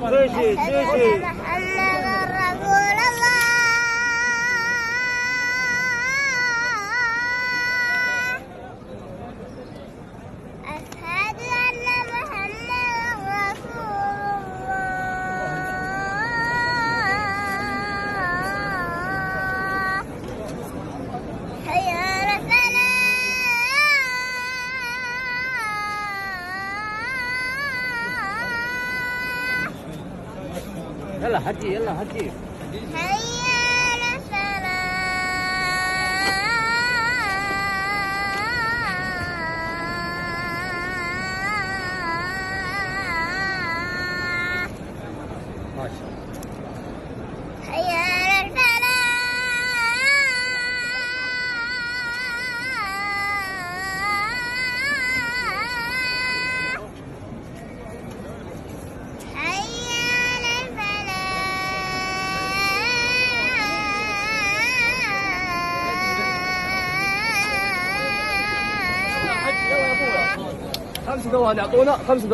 أشهد أن محمد رسول الله. أشهد أن محمد رسول الله. حي على الصلاة. يلا حجي يلا حجي. حي على الصلاة. ما شاء الله. حي على الفلاح. حي على الفلاح. 5 ثواني اعطونا 5 ثواني.